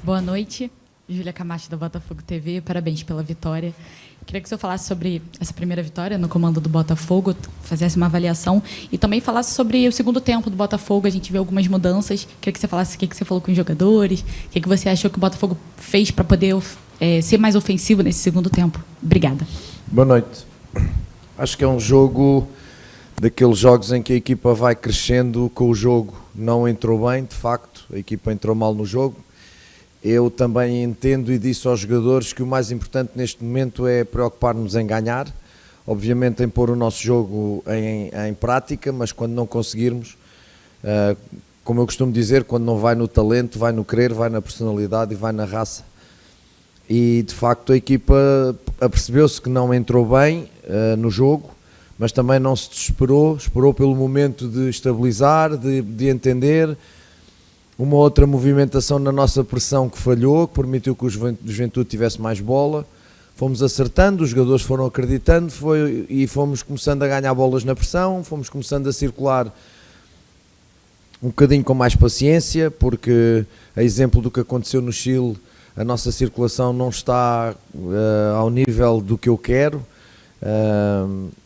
Boa noite, Júlia Camacho da Botafogo TV, parabéns pela vitória. Queria que o senhor falasse sobre essa primeira vitória no comando do Botafogo, fizesse uma avaliação e também falasse sobre o segundo tempo do Botafogo. A gente viu algumas mudanças. Queria que você falasse o que você falou com os jogadores, o que você achou que o Botafogo fez para poder ser mais ofensivo nesse segundo tempo. Obrigada. Boa noite. Acho que é um jogo daqueles jogos em que a equipa vai crescendo com o jogo. Não entrou bem, de facto, a equipa entrou mal no jogo. Eu também entendo e disse aos jogadores que o mais importante neste momento é preocupar-nos em ganhar, obviamente em pôr o nosso jogo em prática, mas quando não conseguirmos, como eu costumo dizer, quando não vai no talento, vai no querer, vai na personalidade e vai na raça. E de facto a equipa apercebeu-se que não entrou bem no jogo, mas também não se desesperou, esperou pelo momento de estabilizar, de entender. Uma outra movimentação na nossa pressão que falhou, que permitiu que o Juventude tivesse mais bola. Fomos acertando, os jogadores foram acreditando e fomos começando a ganhar bolas na pressão, fomos começando a circular um bocadinho com mais paciência, porque, a exemplo do que aconteceu no Chile, a nossa circulação não está ao nível do que eu quero.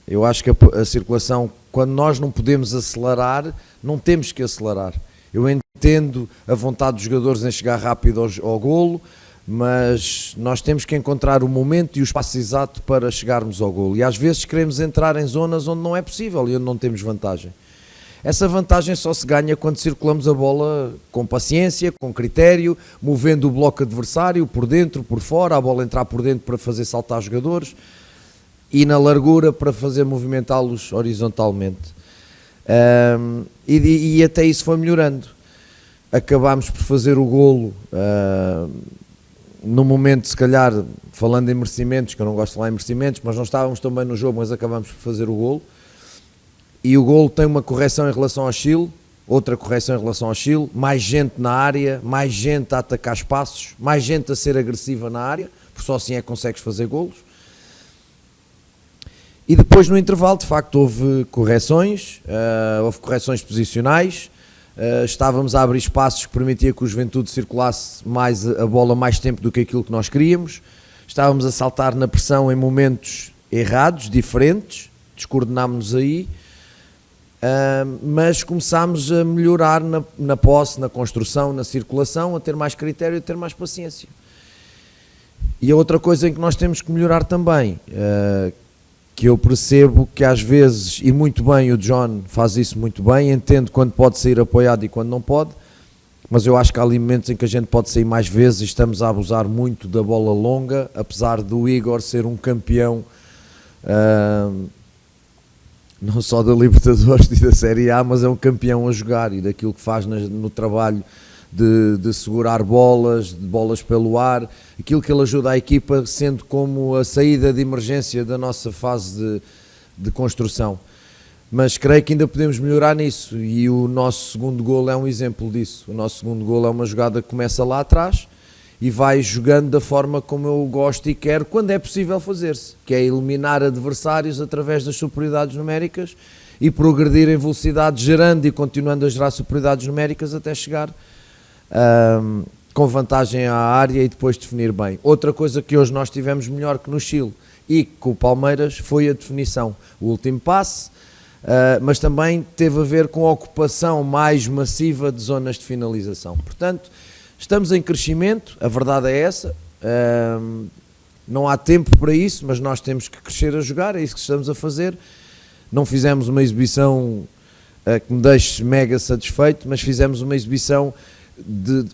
Eu acho que a circulação, quando nós não podemos acelerar, não temos que acelerar. Eu entendo a vontade dos jogadores em chegar rápido ao golo, mas nós temos que encontrar o momento e o espaço exato para chegarmos ao golo. E às vezes queremos entrar em zonas onde não é possível e onde não temos vantagem. Essa vantagem só se ganha quando circulamos a bola com paciência, com critério, movendo o bloco adversário por dentro, por fora, a bola entrar por dentro para fazer saltar os jogadores e na largura para fazer movimentá-los horizontalmente. E até isso foi melhorando. Acabámos por fazer o golo no momento, se calhar, falando em merecimentos, que eu não gosto de falar em merecimentos, mas não estávamos tão bem no jogo, mas acabámos por fazer o golo. E o golo tem uma correção em relação ao Chile, outra correção em relação ao Chile, mais gente na área, mais gente a atacar espaços, mais gente a ser agressiva na área, porque só assim é que consegues fazer golos. E depois no intervalo, de facto, houve correções posicionais, estávamos a abrir espaços que permitia que o Juventude circulasse mais a bola mais tempo do que aquilo que nós queríamos, estávamos a saltar na pressão em momentos errados, diferentes, descoordenámos-nos aí, mas começámos a melhorar na posse, na construção, na circulação, a ter mais critério e a ter mais paciência. E a outra coisa em que nós temos que melhorar também, que eu percebo que às vezes, e muito bem, o John faz isso muito bem, entendo quando pode sair apoiado e quando não pode, mas eu acho que há ali momentos em que a gente pode sair mais vezes e estamos a abusar muito da bola longa, apesar do Igor ser um campeão, não só da Libertadores e da Série A, mas é um campeão a jogar e daquilo que faz no trabalho de segurar bolas, de bolas pelo ar, aquilo que ele ajuda a equipa, sendo como a saída de emergência da nossa fase de construção. Mas creio que ainda podemos melhorar nisso e o nosso segundo golo é um exemplo disso. O nosso segundo golo é uma jogada que começa lá atrás e vai jogando da forma como eu gosto e quero, quando é possível fazer-se, que é eliminar adversários através das superioridades numéricas e progredir em velocidade, gerando e continuando a gerar superioridades numéricas até chegar com vantagem à área e depois definir bem. Outra coisa que hoje nós tivemos melhor que no Chile e com o Palmeiras foi a definição, o último passe, mas também teve a ver com a ocupação mais massiva de zonas de finalização. Portanto, estamos em crescimento, a verdade é essa, não há tempo para isso, mas nós temos que crescer a jogar, é isso que estamos a fazer. Não fizemos uma exibição que me deixe mega satisfeito, mas fizemos uma exibição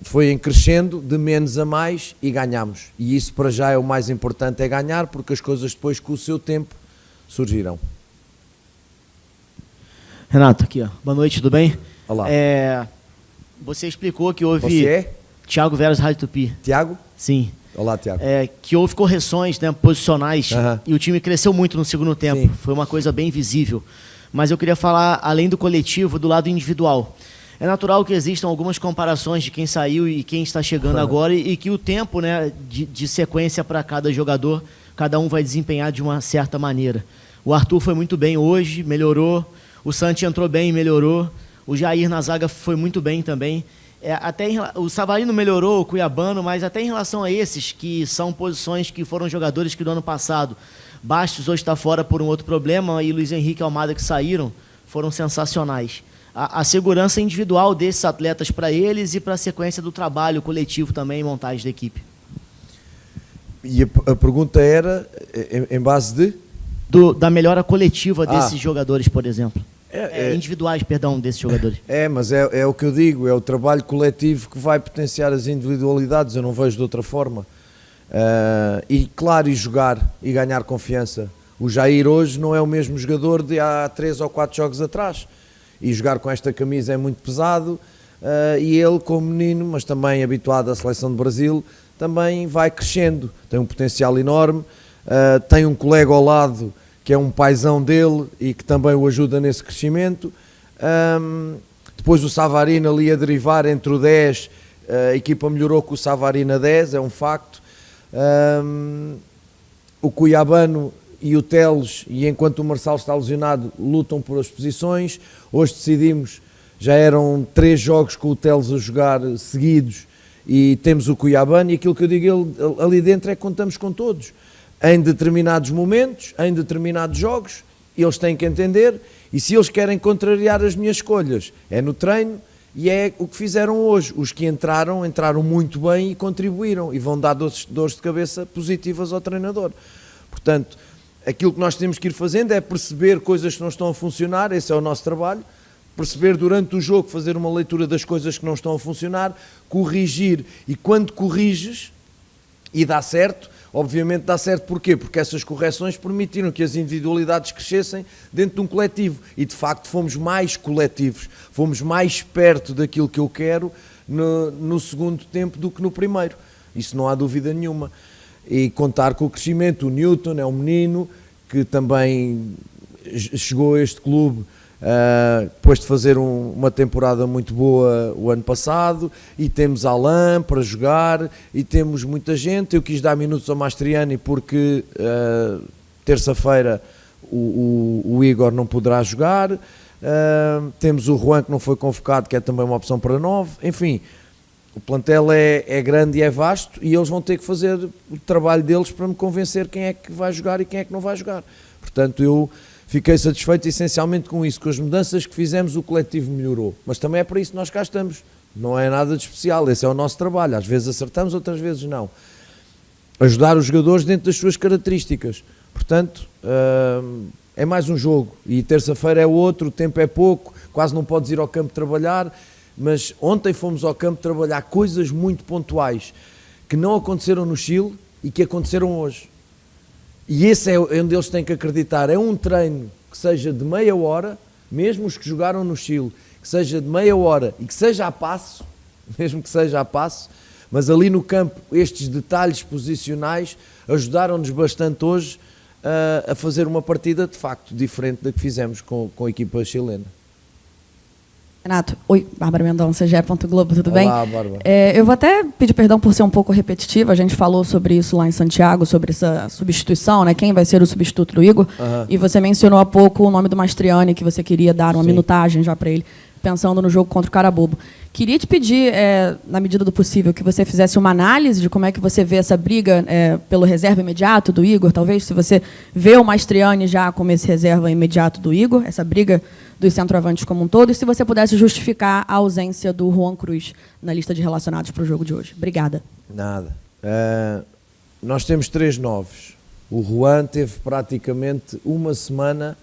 foi em crescendo, de menos a mais e ganhamos. E isso para já é o mais importante, é ganhar, porque as coisas depois com o seu tempo surgirão. Renato, aqui ó. Boa noite, tudo bem? Olá. Você explicou que houve... Você é? Tiago Veras, Rádio Tupi. Tiago? Sim. Olá, Tiago. Que houve correções, né, posicionais, e o time cresceu muito no segundo tempo. Sim. Foi uma coisa bem visível. Mas eu queria falar, além do coletivo, do lado individual. É natural que existam algumas comparações de quem saiu e quem está chegando agora e que o tempo, né, de sequência para cada jogador, cada um vai desempenhar de uma certa maneira. O Arthur foi muito bem hoje, melhorou. O Santi entrou bem e melhorou. O Jair na zaga foi muito bem também. O Savarino melhorou, o Cuiabano, mas até em relação a esses, que são posições que foram jogadores que do ano passado, Bastos hoje está fora por um outro problema, e Luiz Henrique e Almada que saíram, foram sensacionais. A segurança individual desses atletas para eles e para a sequência do trabalho coletivo também, montagem da equipe. E a pergunta era, em base de? Da melhora coletiva desses jogadores, por exemplo. Individuais, perdão, desses jogadores. Mas é o que eu digo, é o trabalho coletivo que vai potenciar as individualidades, eu não vejo de outra forma. E claro, e jogar e ganhar confiança. O Jair hoje não é o mesmo jogador de há 3 ou 4 jogos atrás. E jogar com esta camisa é muito pesado, e ele, como menino, mas também habituado à seleção do Brasil, também vai crescendo, tem um potencial enorme, tem um colega ao lado que é um paizão dele e que também o ajuda nesse crescimento. Depois o Savarino ali a derivar entre o 10, a equipa melhorou com o Savarino a 10, é um facto. O Cuiabano e o Teles, e enquanto o Marçal está lesionado, lutam por as posições. Hoje decidimos, já eram 3 jogos com o Teles a jogar seguidos, e temos o Cuiabano, e aquilo que eu digo ali dentro é que contamos com todos. Em determinados momentos, em determinados jogos, eles têm que entender, e se eles querem contrariar as minhas escolhas, é no treino, e é o que fizeram hoje. Os que entraram muito bem e contribuíram, e vão dar dores de cabeça positivas ao treinador. Portanto, aquilo que nós temos que ir fazendo é perceber coisas que não estão a funcionar, esse é o nosso trabalho, perceber durante o jogo, fazer uma leitura das coisas que não estão a funcionar, corrigir, e quando corriges e dá certo, obviamente dá certo porquê? Porque essas correções permitiram que as individualidades crescessem dentro de um coletivo, e de facto fomos mais coletivos, fomos mais perto daquilo que eu quero no segundo tempo do que no primeiro, isso não há dúvida nenhuma. E contar com o crescimento, o Newton é um menino que também chegou a este clube depois de fazer uma temporada muito boa o ano passado, e temos Alain para jogar, e temos muita gente. Eu quis dar minutos ao Mastriani porque terça-feira o Igor não poderá jogar, temos o Juan que não foi convocado, que é também uma opção para 9, enfim. O plantel é grande e é vasto, e eles vão ter que fazer o trabalho deles para me convencer quem é que vai jogar e quem é que não vai jogar. Portanto, eu fiquei satisfeito essencialmente com isso, com as mudanças que fizemos, o coletivo melhorou. Mas também é para isso que nós cá estamos. Não é nada de especial, esse é o nosso trabalho. Às vezes acertamos, outras vezes não. Ajudar os jogadores dentro das suas características. Portanto, é mais um jogo. E terça-feira é outro, o tempo é pouco, quase não podes ir ao campo trabalhar. Mas ontem fomos ao campo trabalhar coisas muito pontuais que não aconteceram no Chile e que aconteceram hoje. E esse é onde eles têm que acreditar. É um treino que seja de meia hora, mesmo os que jogaram no Chile, que seja de meia hora e que seja a passo, mesmo que seja a passo, mas ali no campo estes detalhes posicionais ajudaram-nos bastante hoje a fazer uma partida de facto diferente da que fizemos com a equipa chilena. Renato, oi, Bárbara Mendonça, GE. Globo, tudo bem? Olá, Bárbara. Eu vou até pedir perdão por ser um pouco repetitiva, a gente falou sobre isso lá em Santiago, sobre essa substituição, né? Quem vai ser o substituto do Igor, e você mencionou há pouco o nome do Mastriani, que você queria dar uma minutagem já para ele, pensando no jogo contra o Carabobo. Queria te pedir, na medida do possível, que você fizesse uma análise de como é que você vê essa briga pelo reserva imediato do Igor, talvez, se você vê o Mastriani já como esse reserva imediato do Igor, essa briga dos centroavantes como um todo, e se você pudesse justificar a ausência do Juan Cruz na lista de relacionados para o jogo de hoje. Obrigada. Nada. Nós temos 3 novos. O Juan teve praticamente uma semana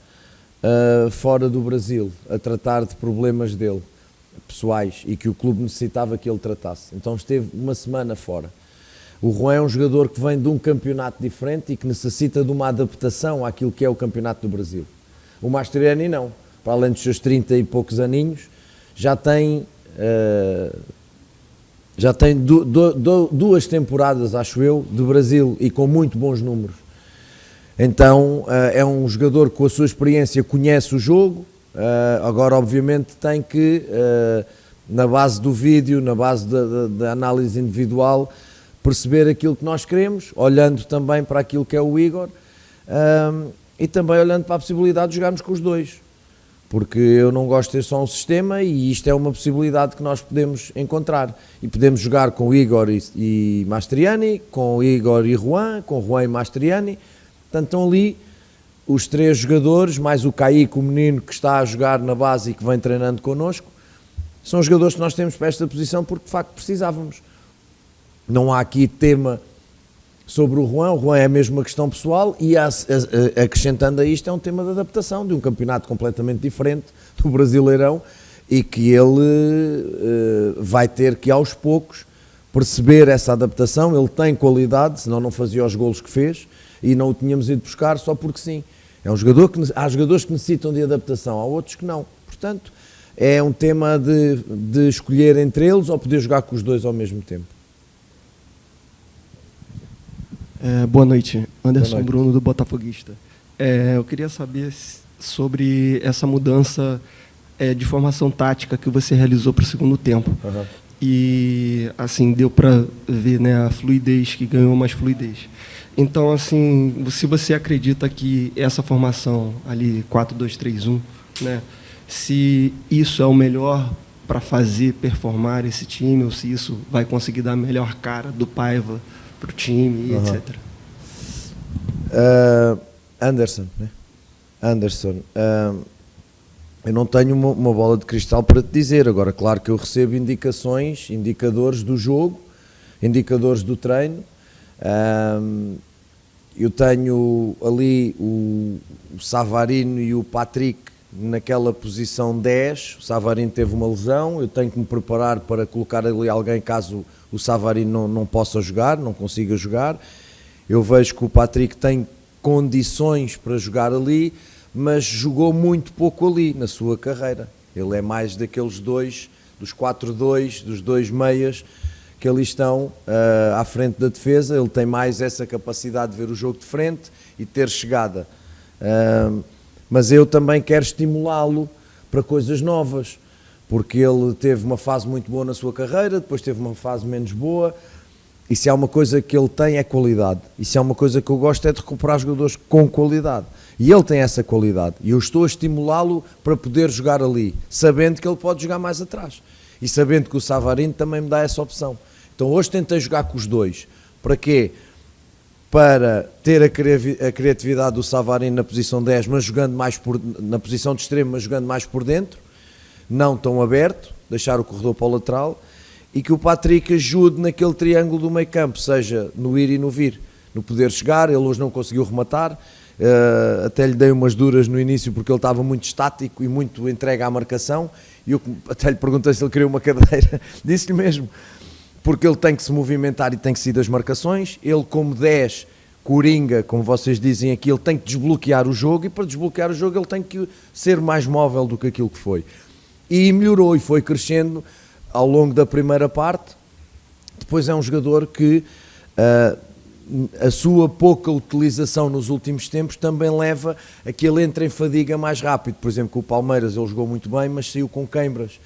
fora do Brasil, a tratar de problemas dele, pessoais, e que o clube necessitava que ele tratasse. Então esteve uma semana fora. O Juan é um jogador que vem de um campeonato diferente e que necessita de uma adaptação àquilo que é o campeonato do Brasil. O Mastriani não. Para além dos seus 30 e poucos aninhos, já tem 2 temporadas, acho eu, de Brasil, e com muito bons números. Então é um jogador que com a sua experiência conhece o jogo, agora obviamente tem que, na base do vídeo, na base da análise individual, perceber aquilo que nós queremos, olhando também para aquilo que é o Igor, e também olhando para a possibilidade de jogarmos com os dois. porque eu não gosto de ter só um sistema e isto é uma possibilidade que nós podemos encontrar. E podemos jogar com Igor e Mastriani, com Igor e Juan, com Juan e Mastriani. Portanto, estão ali os 3 jogadores, mais o Caíque, o menino que está a jogar na base e que vem treinando connosco. São os jogadores que nós temos para esta posição porque de facto precisávamos. Não há aqui tema sobre o Juan é mesmo uma questão pessoal e acrescentando a isto é um tema de adaptação de um campeonato completamente diferente do Brasileirão e que ele vai ter que aos poucos perceber essa adaptação. Ele tem qualidade, senão não fazia os golos que fez e não o tínhamos ido buscar só porque sim. É um jogador que, há jogadores que necessitam de adaptação, há outros que não. Portanto, é um tema de escolher entre eles ou poder jogar com os dois ao mesmo tempo. Boa noite, Anderson Boa noite. Bruno do Botafoguista. Eu queria saber sobre essa mudança de formação tática que você realizou para o segundo tempo. Uhum. E assim, deu para ver, né, a fluidez, que ganhou mais fluidez. Então, assim, se você acredita que essa formação ali, 4-2-3-1, né, se isso é o melhor para fazer performar esse time, ou se isso vai conseguir dar a melhor cara do Paiva para o time, etc. Anderson, né? Anderson, eu não tenho uma bola de cristal para te dizer. Agora, claro que eu recebo indicações, indicadores do jogo, indicadores do treino. Eu tenho ali o Savarino e o Patrick naquela posição 10. O Savarino teve uma lesão, eu tenho que me preparar para colocar ali alguém caso o Savarino não possa jogar, não consiga jogar. Eu vejo que o Patrick tem condições para jogar ali, mas jogou muito pouco ali na sua carreira. Ele é mais daqueles dois, dos 4-2, dos 2 meias, que ali estão à frente da defesa. Ele tem mais essa capacidade de ver o jogo de frente e ter chegada. Mas eu também quero estimulá-lo para coisas novas, porque ele teve uma fase muito boa na sua carreira, depois teve uma fase menos boa, e se há uma coisa que ele tem é qualidade, e se há uma coisa que eu gosto é de recuperar jogadores com qualidade, e ele tem essa qualidade, e eu estou a estimulá-lo para poder jogar ali, sabendo que ele pode jogar mais atrás, e sabendo que o Savarino também me dá essa opção. Então hoje tentei jogar com os dois. Para quê? Para ter a criatividade do Savarino na posição 10, mas jogando mais na posição de extremo, mas jogando mais por dentro, não tão aberto, deixar o corredor para o lateral, e que o Patrick ajude naquele triângulo do meio campo, seja no ir e no vir, no poder chegar. Ele hoje não conseguiu rematar, até lhe dei umas duras no início porque ele estava muito estático e muito entregue à marcação, e eu até lhe perguntei se ele queria uma cadeira, disse-lhe mesmo, porque ele tem que se movimentar e tem que sair das marcações. Ele, como 10, coringa, como vocês dizem aqui, ele tem que desbloquear o jogo, e para desbloquear o jogo ele tem que ser mais móvel do que aquilo que foi. E melhorou e foi crescendo ao longo da primeira parte. Depois é um jogador que a sua pouca utilização nos últimos tempos também leva a que ele entre em fadiga mais rápido. Por exemplo, com o Palmeiras ele jogou muito bem, mas saiu com queimbras.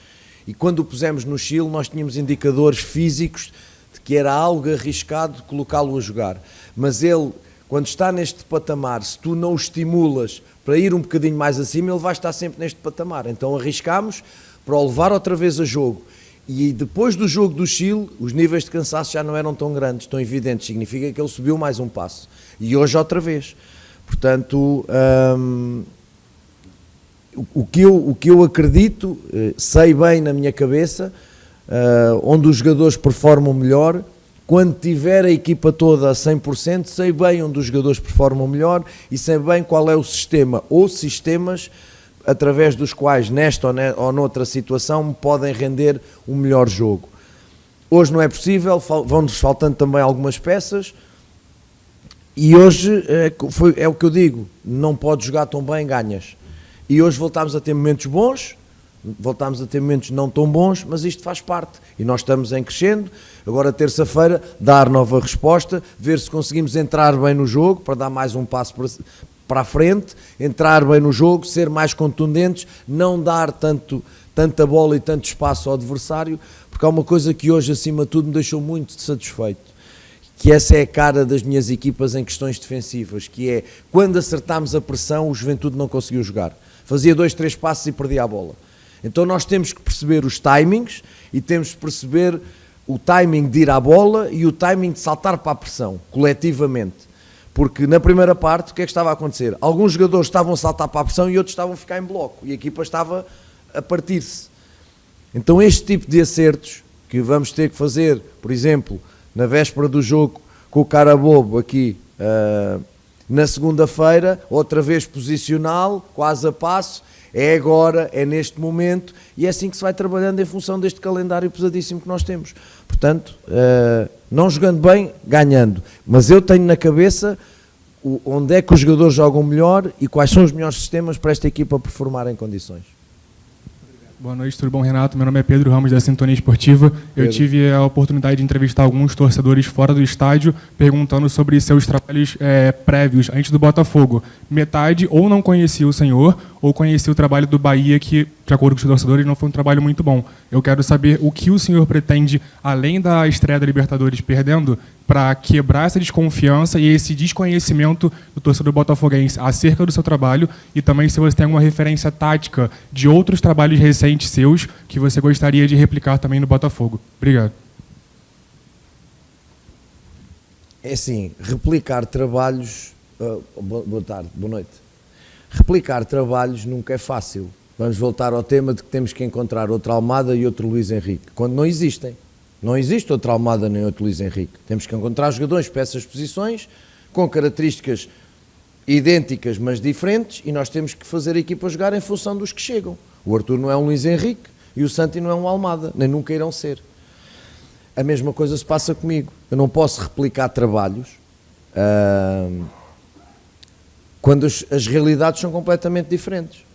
E quando o pusemos no Chile, nós tínhamos indicadores físicos de que era algo arriscado colocá-lo a jogar. Mas ele, quando está neste patamar, se tu não o estimulas para ir um bocadinho mais acima, ele vai estar sempre neste patamar. Então arriscámos para o levar outra vez a jogo. E depois do jogo do Chile, os níveis de cansaço já não eram tão grandes, tão evidentes. Significa que ele subiu mais um passo. E hoje outra vez. Portanto, o que eu acredito, sei bem na minha cabeça, onde os jogadores performam melhor. Quando tiver a equipa toda a 100%, sei bem onde os jogadores performam melhor e sei bem qual é o sistema ou sistemas através dos quais, nesta ou noutra situação, me podem render um melhor jogo. Hoje não é possível, vão-nos faltando também algumas peças, e hoje é o que eu digo, não podes jogar tão bem, ganhas. E hoje voltámos a ter momentos bons, voltámos a ter momentos não tão bons, mas isto faz parte. E nós estamos em crescendo. Agora, terça-feira, dar nova resposta, ver se conseguimos entrar bem no jogo, para dar mais um passo para a frente, entrar bem no jogo, ser mais contundentes, não dar tanta bola e tanto espaço ao adversário, porque há uma coisa que hoje, acima de tudo, me deixou muito satisfeito, que essa é a cara das minhas equipas em questões defensivas, que é, quando acertámos a pressão, o Juventude não conseguiu jogar. fazia 2, 3 passos e perdia a bola. Então nós temos que perceber os timings e temos que perceber o timing de ir à bola e o timing de saltar para a pressão, coletivamente. Porque na primeira parte, o que é que estava a acontecer? Alguns jogadores estavam a saltar para a pressão e outros estavam a ficar em bloco e a equipa estava a partir-se. Então este tipo de acertos que vamos ter que fazer, por exemplo, na véspera do jogo com o Carabobo aqui, na segunda-feira, outra vez posicional, quase a passo, é agora, é neste momento, e é assim que se vai trabalhando em função deste calendário pesadíssimo que nós temos. Portanto, não jogando bem, ganhando. Mas eu tenho na cabeça onde é que os jogadores jogam melhor e quais são os melhores sistemas para esta equipa performar em condições. Boa noite, tudo bom, Renato? Meu nome é Pedro Ramos, da Sintonia Esportiva. Eu tive a oportunidade de entrevistar alguns torcedores fora do estádio, perguntando sobre seus trabalhos prévios, antes do Botafogo. Metade ou não conhecia o senhor, ou conhecia o trabalho do Bahia, que, de acordo com os torcedores, não foi um trabalho muito bom. Eu quero saber o que o senhor pretende, além da estreia da Libertadores perdendo, para quebrar essa desconfiança e esse desconhecimento do torcedor botafoguense acerca do seu trabalho, e também se você tem alguma referência tática de outros trabalhos recentes seus que você gostaria de replicar também no Botafogo. Obrigado. É assim, replicar trabalhos... boa tarde, boa noite. Replicar trabalhos nunca é fácil. Vamos voltar ao tema de que temos que encontrar outra Almada e outro Luís Henrique, quando não existem. Não existe outra Almada nem outro Luís Henrique. Temos que encontrar jogadores para essas posições, com características idênticas, mas diferentes, e nós temos que fazer a equipa jogar em função dos que chegam. O Arthur não é um Luís Henrique e o Santi não é um Almada, nem nunca irão ser. A mesma coisa se passa comigo. Eu não posso replicar trabalhos quando as realidades são completamente diferentes.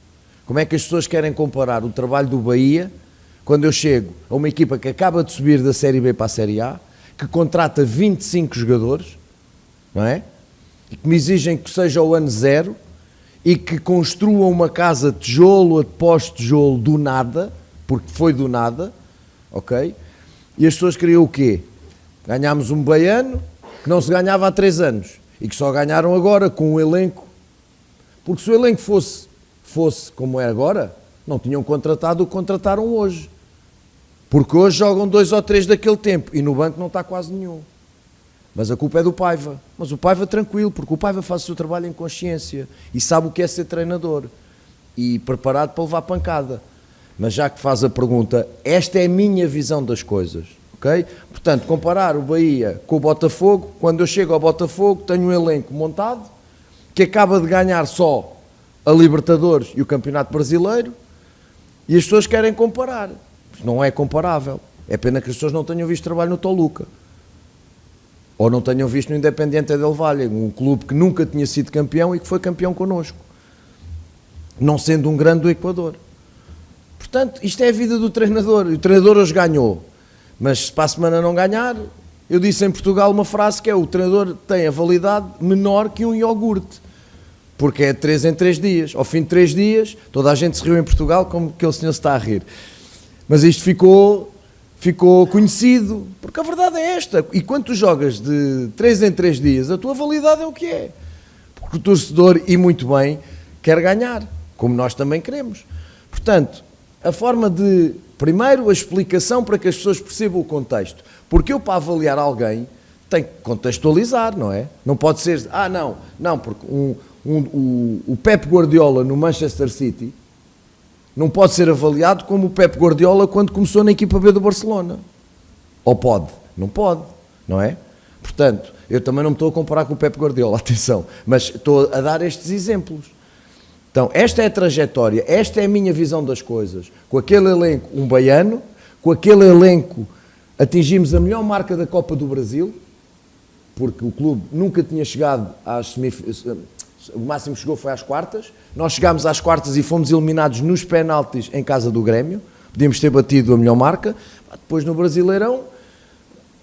Como é que as pessoas querem comparar o trabalho do Bahia quando eu chego a uma equipa que acaba de subir da Série B para a Série A, que contrata 25 jogadores, não é? E que me exigem que seja o ano zero e que construam uma casa de tijolo a pós-tijolo do nada, porque foi do nada, ok? E as pessoas queriam o quê? Ganhámos um baiano que não se ganhava há 3 anos e que só ganharam agora com o elenco. Porque se o elenco fosse como é agora, não tinham contratado o que contrataram hoje. Porque hoje jogam 2 ou 3 daquele tempo e no banco não está quase nenhum. Mas a culpa é do Paiva. Mas o Paiva tranquilo, porque o Paiva faz o seu trabalho em consciência e sabe o que é ser treinador e preparado para levar pancada. Mas já que faz a pergunta, esta é a minha visão das coisas, ok? Portanto, comparar o Bahia com o Botafogo, quando eu chego ao Botafogo tenho um elenco montado que acaba de ganhar só a Libertadores e o Campeonato Brasileiro e as pessoas querem comparar. Não é comparável. É pena que as pessoas não tenham visto trabalho no Toluca. Ou não tenham visto no Independiente del Valle, um clube que nunca tinha sido campeão e que foi campeão connosco. Não sendo um grande do Equador. Portanto, isto é a vida do treinador. O treinador hoje ganhou. Mas se para a semana não ganhar, eu disse em Portugal uma frase que é: o treinador tem a validade menor que um iogurte. Porque é de 3 em 3 dias. Ao fim de 3 dias, toda a gente se riu em Portugal como aquele senhor se está a rir. Mas isto ficou conhecido, porque a verdade é esta. E quando tu jogas de 3 em 3 dias, a tua validade é o que é. Porque o torcedor, e muito bem, quer ganhar, como nós também queremos. Portanto, a forma de... Primeiro, a explicação para que as pessoas percebam o contexto. Porque eu, para avaliar alguém, tenho que contextualizar, não é? Não pode ser... não, porque o Pep Guardiola no Manchester City não pode ser avaliado como o Pep Guardiola quando começou na equipa B do Barcelona. Ou pode? Não pode, não é? Portanto, eu também não me estou a comparar com o Pep Guardiola, atenção, mas estou a dar estes exemplos. Então, esta é a trajetória, esta é a minha visão das coisas. Com aquele elenco, um baiano, com aquele elenco atingimos a melhor marca da Copa do Brasil, porque o clube nunca tinha chegado às semifinais. O máximo que chegou foi às quartas. Nós chegámos às quartas e fomos eliminados nos penaltis em casa do Grêmio. Podíamos ter batido a melhor marca. Depois no Brasileirão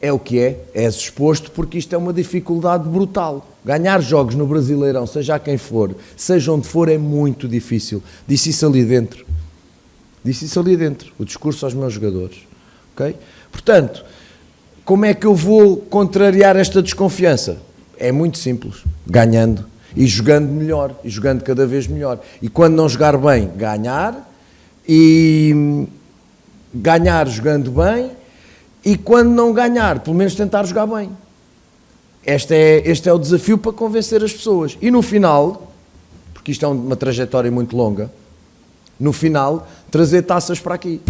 é o que é. És exposto porque isto é uma dificuldade brutal. Ganhar jogos no Brasileirão, seja a quem for, seja onde for, é muito difícil. Disse isso ali dentro. O discurso aos meus jogadores. Okay? Portanto, como é que eu vou contrariar esta desconfiança? É muito simples. Ganhando. e jogando melhor, e jogando cada vez melhor. E quando não jogar bem, ganhar, e ganhar jogando bem, e quando não ganhar, pelo menos tentar jogar bem. Este é o desafio para convencer as pessoas. E no final, porque isto é uma trajetória muito longa, no final, trazer taças para aqui.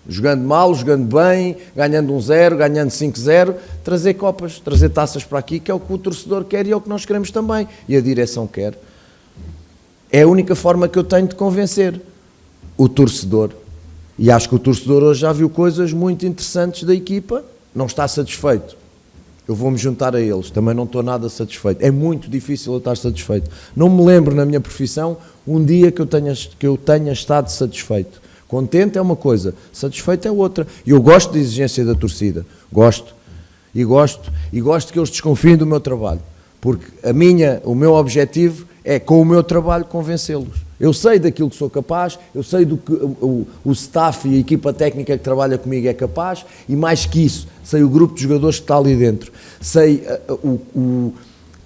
Jogando mal, jogando bem, ganhando 1-0, ganhando 5-0, trazer copas, trazer taças para aqui, que é o que o torcedor quer e é o que nós queremos também. E a direção quer. É a única forma que eu tenho de convencer o torcedor. E acho que o torcedor hoje já viu coisas muito interessantes da equipa, não está satisfeito. Eu vou-me juntar a eles, também não estou nada satisfeito. É muito difícil eu estar satisfeito. Não me lembro na minha profissão um dia que eu tenha estado satisfeito. Contente é uma coisa, satisfeito é outra. E eu gosto da exigência da torcida, gosto que eles desconfiem do meu trabalho, porque o meu objetivo é, com o meu trabalho, convencê-los. Eu sei daquilo que sou capaz, eu sei do que o staff e a equipa técnica que trabalha comigo é capaz, e mais que isso, sei o grupo de jogadores que está ali dentro, sei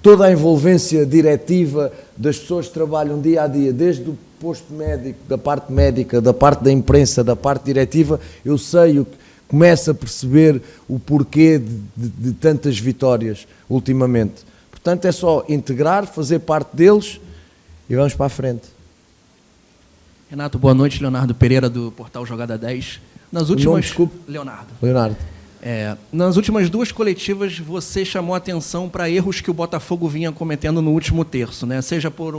toda a envolvência diretiva das pessoas que trabalham dia a dia, desde o posto médico, da parte médica, da parte da imprensa, da parte diretiva. Eu sei, começo a perceber o porquê de tantas vitórias ultimamente. Portanto, é só integrar, fazer parte deles e vamos para a frente. Renato, boa noite. Leonardo Pereira, do portal Jogada 10. Nas últimas... Desculpe. Leonardo. Nas últimas duas coletivas, você chamou a atenção para erros que o Botafogo vinha cometendo no último terço, né? Seja por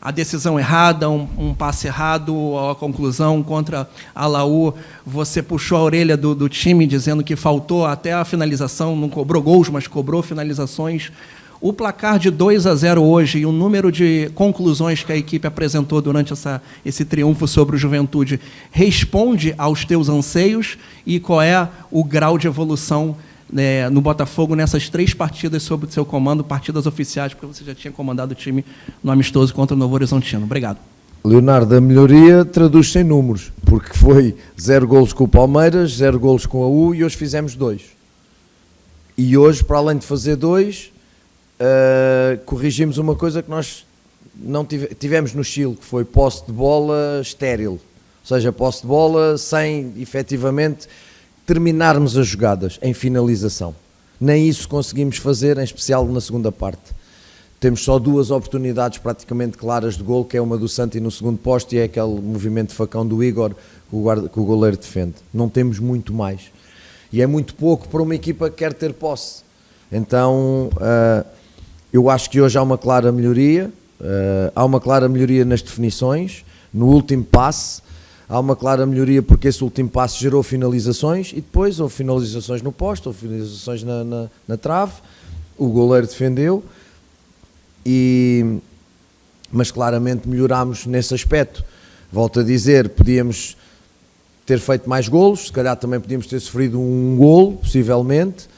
a decisão errada, um passe errado, a conclusão contra a Laú, você puxou a orelha do time dizendo que faltou até a finalização, não cobrou gols, mas cobrou finalizações. O placar de 2-0 hoje e o número de conclusões que a equipe apresentou durante esse triunfo sobre o Juventude responde aos teus anseios, e qual é o grau de evolução no Botafogo nessas 3 partidas sob o seu comando, partidas oficiais, porque você já tinha comandado o time no amistoso contra o Novo Horizontino. Obrigado. Leonardo, a melhoria traduz-se em números, porque foi 0 golos com o Palmeiras, 0 golos com a U, e hoje fizemos 2. E hoje, para além de fazer 2, corrigimos uma coisa que nós não tivemos no Chile, que foi posse de bola estéril, ou seja, posse de bola sem efetivamente terminarmos as jogadas em finalização. Nem isso conseguimos fazer, em especial na segunda parte. Temos só 2 oportunidades praticamente claras de gol, que é uma do Santi no segundo posto e é aquele movimento de facão do Igor que o goleiro defende. Não temos muito mais. E é muito pouco para uma equipa que quer ter posse. Então, eu acho que hoje há uma clara melhoria. Há uma clara melhoria nas definições, no último passe. Há uma clara melhoria porque esse último passe gerou finalizações, e depois houve finalizações no posto, houve finalizações na trave, o goleiro defendeu, mas claramente melhorámos nesse aspecto. Volto a dizer, podíamos ter feito mais golos, se calhar também podíamos ter sofrido um golo, possivelmente,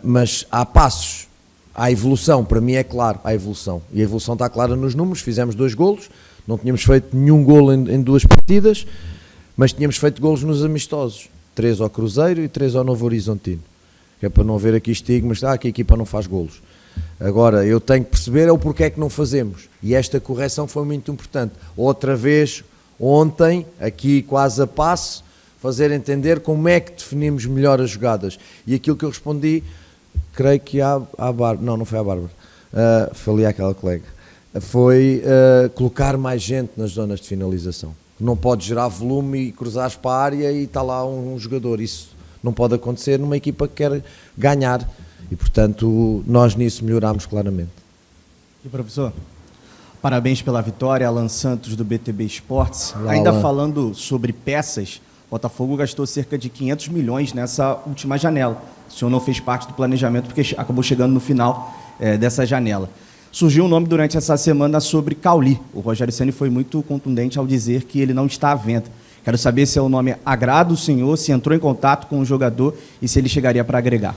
mas há passos, há evolução, para mim é claro, há evolução, e a evolução está clara nos números. Fizemos 2 golos, não tínhamos feito nenhum golo em 2 partidas, mas tínhamos feito golos nos amistosos, 3 ao Cruzeiro e 3 ao Novo Horizontino, que é para não haver aqui estigmas, que a equipa não faz golos. Agora, eu tenho que perceber o porquê é que não fazemos, e esta correção foi muito importante. Outra vez, ontem, aqui quase a passo, fazer entender como é que definimos melhor as jogadas, e aquilo que eu respondi, creio que à Bárbara, não foi à Bárbara, foi ali àquela colega, foi colocar mais gente nas zonas de finalização. Não pode gerar volume e cruzares para a área e está lá um jogador. Isso não pode acontecer numa equipa que quer ganhar. E, portanto, nós nisso melhorámos claramente. E, professor, parabéns pela vitória, Alan Santos, do BTB Esportes. Olá, ainda Alan. falando sobre peças, o Botafogo gastou cerca de 500 milhões nessa última janela. O senhor não fez parte do planejamento porque acabou chegando no final dessa janela. Surgiu um nome durante essa semana sobre Cauli. O Rogério Ceni foi muito contundente ao dizer que ele não está à venda. Quero saber se é o nome agrada o senhor, se entrou em contato com o jogador e se ele chegaria para agregar.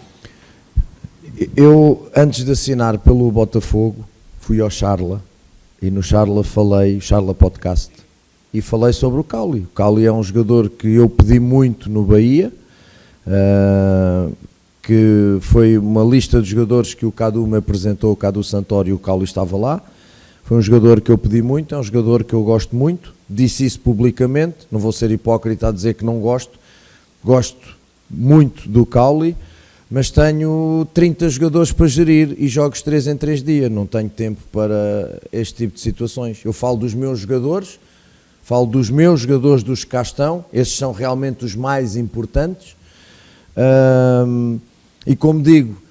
Eu, antes de assinar pelo Botafogo, fui ao Charla, e no Charla falei, Charla Podcast, e falei sobre o Cauli. O Cauli é um jogador que eu pedi muito no Bahia, que foi uma lista de jogadores que o Cadu me apresentou, o Cadu Santoro, e o Cauli estava lá. Foi um jogador que eu pedi muito, é um jogador que eu gosto muito, disse isso publicamente, não vou ser hipócrita a dizer que não gosto, gosto muito do Cauli, mas tenho 30 jogadores para gerir e jogos 3 em 3 dias, não tenho tempo para este tipo de situações. Eu falo dos meus jogadores dos que cá estão, esses são realmente os mais importantes, e como digo,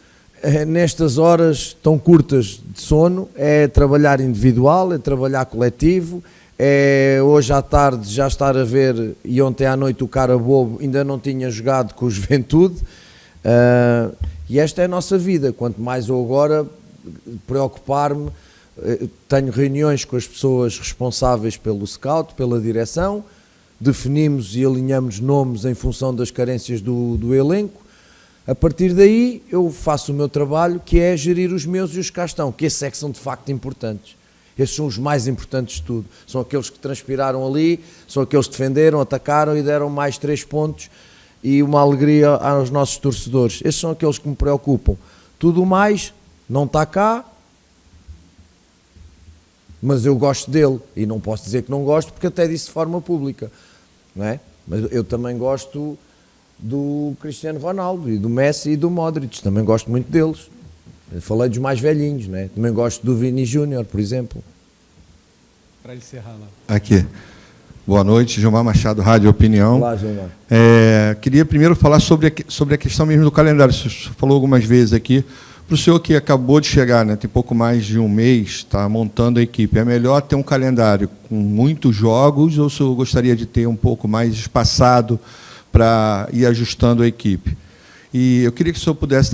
nestas horas tão curtas de sono, é trabalhar individual, é trabalhar coletivo, é hoje à tarde já estar a ver, e ontem à noite o cara bobo ainda não tinha jogado com o Juventude, e esta é a nossa vida. Quanto mais eu agora preocupar-me, tenho reuniões com as pessoas responsáveis pelo scout, pela direção, definimos e alinhamos nomes em função das carências do elenco. A partir daí eu faço o meu trabalho, que é gerir os meus e os que cá estão, que esses é que são de facto importantes. Esses são os mais importantes de tudo. São aqueles que transpiraram ali, são aqueles que defenderam, atacaram e deram mais 3 pontos e uma alegria aos nossos torcedores. Esses são aqueles que me preocupam. Tudo mais não está cá, mas eu gosto dele e não posso dizer que não gosto, porque até disse de forma pública, não é? Mas eu também gosto do Cristiano Ronaldo e do Messi e do Modric, também gosto muito deles. Eu falei dos mais velhinhos, não é? Também gosto do Vini Júnior, por exemplo. Para encerrar lá. Aqui. Boa noite, Gilmar Machado, Rádio Opinião. Olá, Gilmar. Queria primeiro falar sobre a questão mesmo do calendário. Você falou algumas vezes aqui. Para o senhor que acabou de chegar, né, tem pouco mais de um mês, está montando a equipe, é melhor ter um calendário com muitos jogos ou o senhor gostaria de ter um pouco mais espaçado para ir ajustando a equipe? E eu queria que o senhor pudesse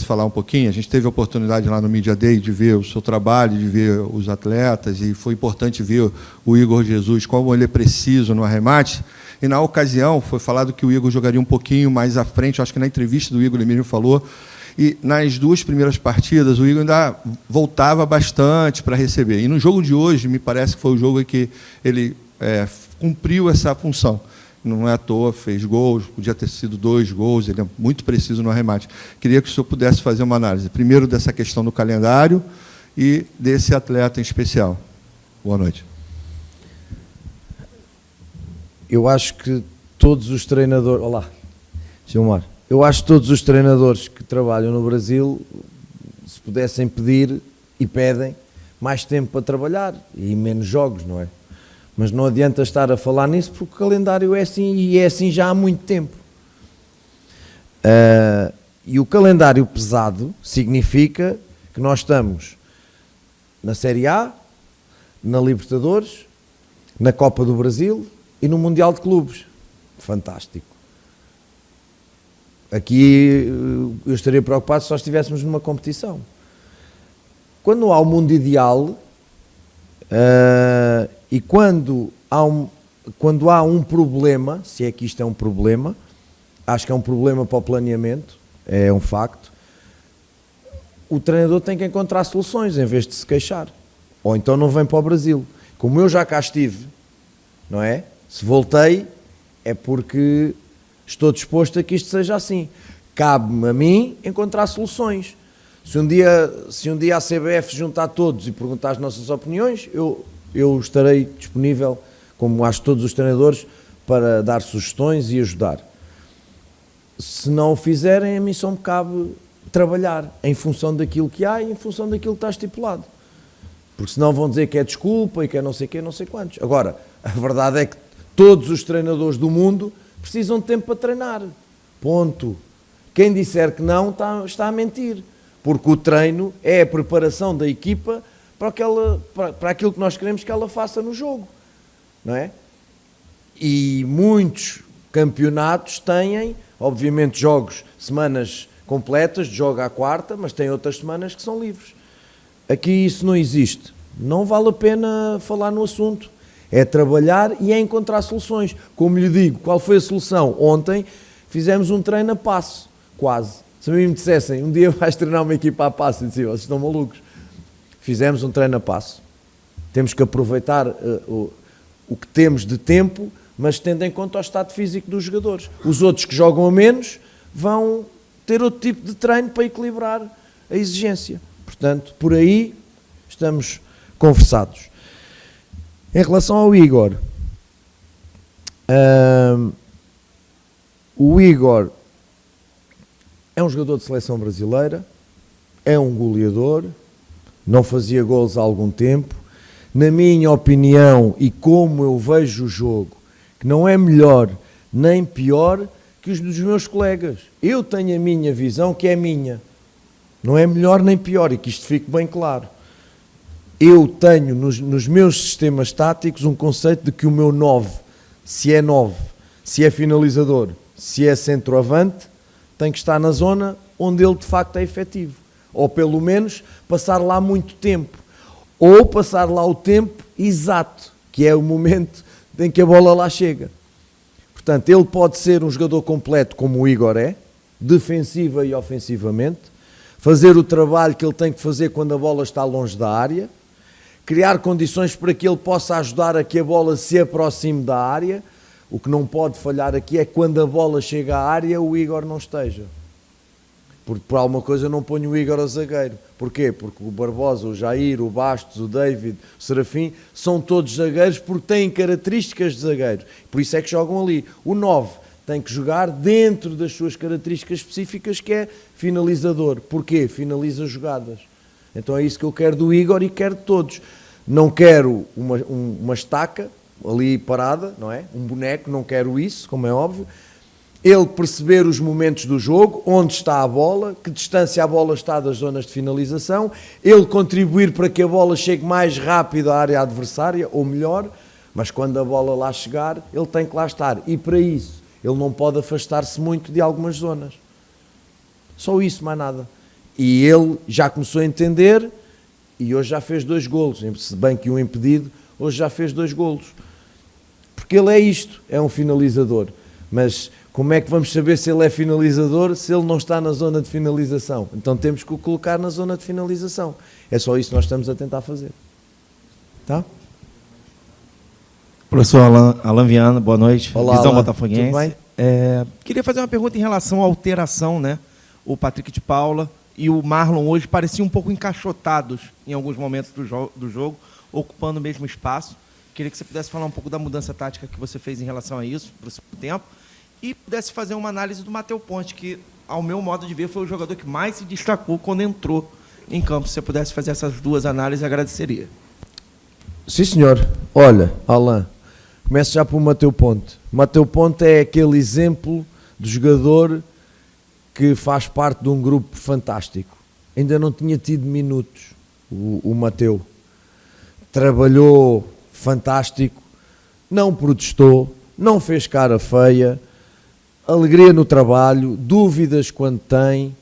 falar um pouquinho. A gente teve a oportunidade lá no Media Day de ver o seu trabalho, de ver os atletas, e foi importante ver o Igor Jesus, como ele é preciso no arremate. E, na ocasião, foi falado que o Igor jogaria um pouquinho mais à frente. Acho que na entrevista do Igor ele mesmo falou. E nas 2 primeiras partidas, o Igor ainda voltava bastante para receber. E no jogo de hoje, me parece que foi o jogo em que ele cumpriu essa função. Não é à toa, fez gols, podia ter sido 2 gols, ele é muito preciso no arremate. Queria que o senhor pudesse fazer uma análise, primeiro dessa questão do calendário e desse atleta em especial. Boa noite. Eu acho que todos os treinadores... Olá, Gilmar. Eu acho que todos os treinadores que trabalham no Brasil, se pudessem pedir, e pedem, mais tempo para trabalhar e menos jogos, não é? Mas não adianta estar a falar nisso porque o calendário é assim e é assim já há muito tempo. E o calendário pesado significa que nós estamos na Série A, na Libertadores, na Copa do Brasil e no Mundial de Clubes. Fantástico. Aqui eu estaria preocupado se só estivéssemos numa competição. Quando há o mundo ideal e quando há um problema, se é que isto é um problema, acho que é um problema para o planeamento, é um facto, o treinador tem que encontrar soluções em vez de se queixar. Ou então não vem para o Brasil. Como eu já cá estive, não é? Se voltei é porque estou disposto a que isto seja assim. Cabe-me a mim encontrar soluções. Se um dia a CBF juntar todos e perguntar as nossas opiniões, eu estarei disponível, como acho todos os treinadores, para dar sugestões e ajudar. Se não o fizerem, a mim só me cabe trabalhar em função daquilo que há e em função daquilo que está estipulado. Porque senão vão dizer que é desculpa e que é não sei quê, não sei quantos. Agora, a verdade é que todos os treinadores do mundo precisam de tempo para treinar. Ponto. Quem disser que não está a mentir. Porque o treino é a preparação da equipa para aquilo que nós queremos que ela faça no jogo. Não é? E muitos campeonatos têm, obviamente, jogos, semanas completas, de jogo à quarta, mas têm outras semanas que são livres. Aqui isso não existe. Não vale a pena falar no assunto. É trabalhar e é encontrar soluções. Como lhe digo, qual foi a solução? Ontem fizemos um treino a passo, quase. Se a mim me dissessem, um dia vais treinar uma equipa a passo, eu dizia, vocês estão malucos. Fizemos um treino a passo. Temos que aproveitar o que temos de tempo, mas tendo em conta o estado físico dos jogadores. Os outros que jogam a menos vão ter outro tipo de treino para equilibrar a exigência. Portanto, por aí estamos conversados. Em relação ao Igor, o Igor é um jogador de seleção brasileira, é um goleador, não fazia gols há algum tempo. Na minha opinião, e como eu vejo o jogo, que não é melhor nem pior que os dos meus colegas. Eu tenho a minha visão, que é minha. Não é melhor nem pior, e que isto fique bem claro. Eu tenho nos meus sistemas táticos um conceito de que o meu 9, se é 9, se é finalizador, se é centroavante, tem que estar na zona onde ele de facto é efetivo. Ou pelo menos passar lá muito tempo. Ou passar lá o tempo exato, que é o momento em que a bola lá chega. Portanto, ele pode ser um jogador completo como o Igor é, defensiva e ofensivamente, fazer o trabalho que ele tem que fazer quando a bola está longe da área, criar condições para que ele possa ajudar a que a bola se aproxime da área. O que não pode falhar aqui é quando a bola chega à área o Igor não esteja. Porque por alguma coisa eu não ponho o Igor a zagueiro. Porquê? Porque o Barbosa, o Jair, o Bastos, o David, o Serafim, são todos zagueiros porque têm características de zagueiro. Por isso é que jogam ali. O 9 tem que jogar dentro das suas características específicas, que é finalizador. Porquê? Finaliza jogadas. Então é isso que eu quero do Igor e quero de todos. Não quero uma estaca ali parada, não é? Um boneco, não quero isso, como é óbvio. Ele perceber os momentos do jogo, onde está a bola, que distância a bola está das zonas de finalização, ele contribuir para que a bola chegue mais rápido à área adversária, ou melhor, mas quando a bola lá chegar, ele tem que lá estar. E para isso, ele não pode afastar-se muito de algumas zonas. Só isso, mais nada. E ele já começou a entender, e hoje já fez 2 golos, se bem que um impedido, hoje já fez 2 golos. Porque ele é isto, é um finalizador. Mas como é que vamos saber se ele é finalizador se ele não está na zona de finalização? Então temos que o colocar na zona de finalização. É só isso que nós estamos a tentar fazer. Tá? Professor Alain Viana, boa noite. Olá, Visão Alain. Botafoguense. Tudo bem? Queria fazer uma pergunta em relação à alteração, né? O Patrick de Paula e o Marlon hoje pareciam um pouco encaixotados em alguns momentos do jogo, ocupando o mesmo espaço. Queria que você pudesse falar um pouco da mudança tática que você fez em relação a isso, para o segundo tempo, e pudesse fazer uma análise do Matheus Ponte, que, ao meu modo de ver, foi o jogador que mais se destacou quando entrou em campo. Se você pudesse fazer essas 2 análises, agradeceria. Sim, senhor. Olha, Alain, começo já por Matheus Ponte. Matheus Ponte é aquele exemplo de jogador que faz parte de um grupo fantástico. Ainda não tinha tido minutos, o Matheus. Trabalhou fantástico, não protestou, não fez cara feia, alegria no trabalho, dúvidas quando tem,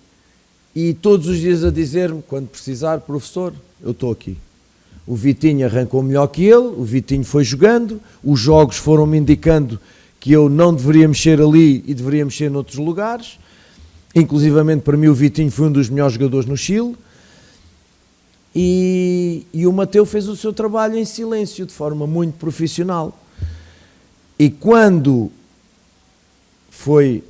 e todos os dias a dizer-me, quando precisar, professor, eu estou aqui. O Vitinho arrancou melhor que ele, o Vitinho foi jogando, os jogos foram-me indicando que eu não deveria mexer ali e deveria mexer noutros lugares. Inclusivamente, para mim, o Vitinho foi um dos melhores jogadores no Chile. E o Matheus fez o seu trabalho em silêncio, de forma muito profissional. E quando foi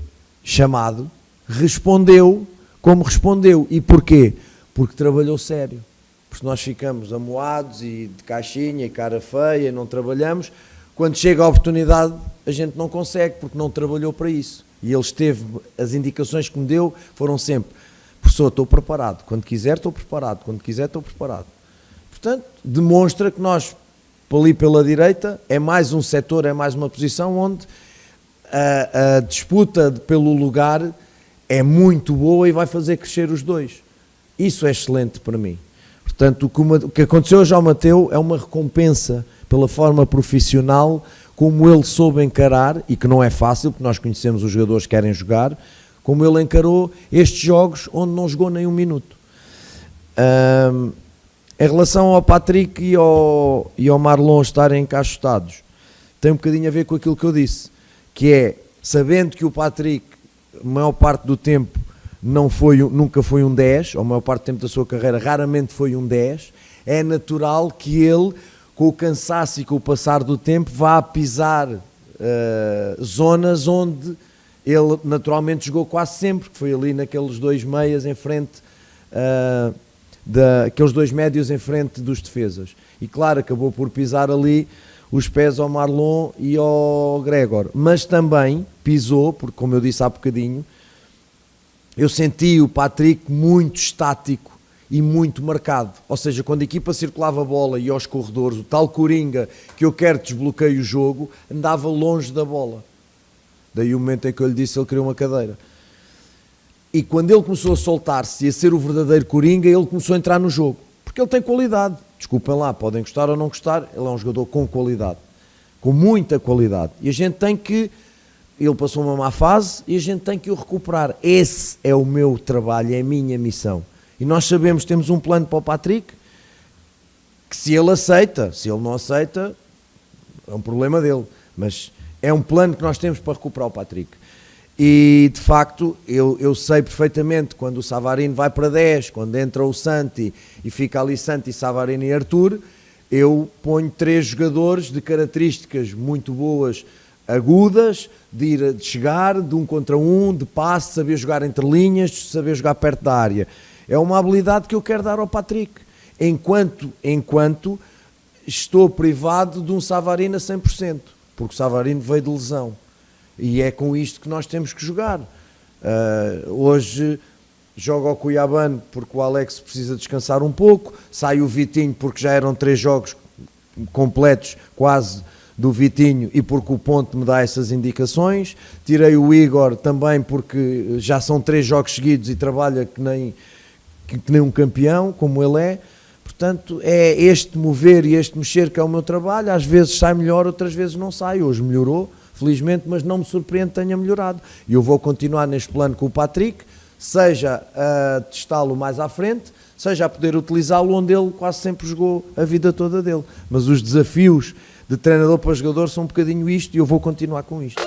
chamado, respondeu como respondeu. E porquê? Porque trabalhou sério. Porque nós ficamos amoados e de caixinha e cara feia, não trabalhamos. Quando chega a oportunidade, a gente não consegue, porque não trabalhou para isso. E ele esteve, as indicações que me deu foram sempre: professor, estou preparado, quando quiser estou preparado, quando quiser estou preparado. Portanto, demonstra que nós, ali pela direita, é mais um setor, é mais uma posição onde a disputa pelo lugar é muito boa e vai fazer crescer os dois. Isso é excelente para mim. Portanto, o que aconteceu hoje ao Matheus é uma recompensa pela forma profissional como ele soube encarar, e que não é fácil, porque nós conhecemos os jogadores que querem jogar, como ele encarou estes jogos onde não jogou nem um minuto. Em relação ao Patrick e ao Marlon estarem encaixotados, tem um bocadinho a ver com aquilo que eu disse, que é, sabendo que o Patrick, a maior parte do tempo, nunca foi um 10, ou a maior parte do tempo da sua carreira, raramente foi um 10, é natural que ele, com o cansaço e com o passar do tempo, vá pisar zonas onde ele naturalmente jogou quase sempre, que foi ali naqueles dois meias em frente, aqueles dois médios em frente dos defesas. E claro, acabou por pisar ali os pés ao Marlon e ao Gregor. Mas também pisou, porque como eu disse há bocadinho, eu senti o Patrick muito estático e muito marcado. Ou seja, quando a equipa circulava a bola e aos corredores, o tal Coringa que eu quero desbloqueio o jogo, andava longe da bola. Daí o momento em que eu lhe disse ele queria uma cadeira. E quando ele começou a soltar-se e a ser o verdadeiro Coringa, ele começou a entrar no jogo. Porque ele tem qualidade. Desculpem lá, podem gostar ou não gostar, ele é um jogador com qualidade. Com muita qualidade. E a gente tem que... Ele passou uma má fase e a gente tem que o recuperar. Esse é o meu trabalho, é a minha missão. E nós sabemos, temos um plano para o Patrick, que se ele aceita, se ele não aceita, é um problema dele. Mas é um plano que nós temos para recuperar o Patrick. E, de facto, eu sei perfeitamente quando o Savarino vai para 10, quando entra o Santi e fica ali Santi, Savarino e Arthur, eu ponho 3 jogadores de características muito boas, agudas, de chegar, de 1 contra 1, de passe, de saber jogar entre linhas, de saber jogar perto da área. É uma habilidade que eu quero dar ao Patrick, enquanto estou privado de um Savarino a 100%, porque o Savarino veio de lesão. E é com isto que nós temos que jogar. Hoje joga o Cuiabano porque o Alex precisa descansar um pouco, sai o Vitinho porque já eram 3 jogos completos quase do Vitinho e porque o Ponte me dá essas indicações. Tirei o Igor também porque já são 3 jogos seguidos e trabalha que nem um campeão, como ele é. Portanto, é este mover e este mexer que é o meu trabalho. Às vezes sai melhor, outras vezes não sai. Hoje melhorou, felizmente, mas não me surpreende que tenha melhorado. E eu vou continuar neste plano com o Patrick, seja a testá-lo mais à frente, seja a poder utilizá-lo onde ele quase sempre jogou a vida toda dele. Mas os desafios de treinador para jogador são um bocadinho isto e eu vou continuar com isto.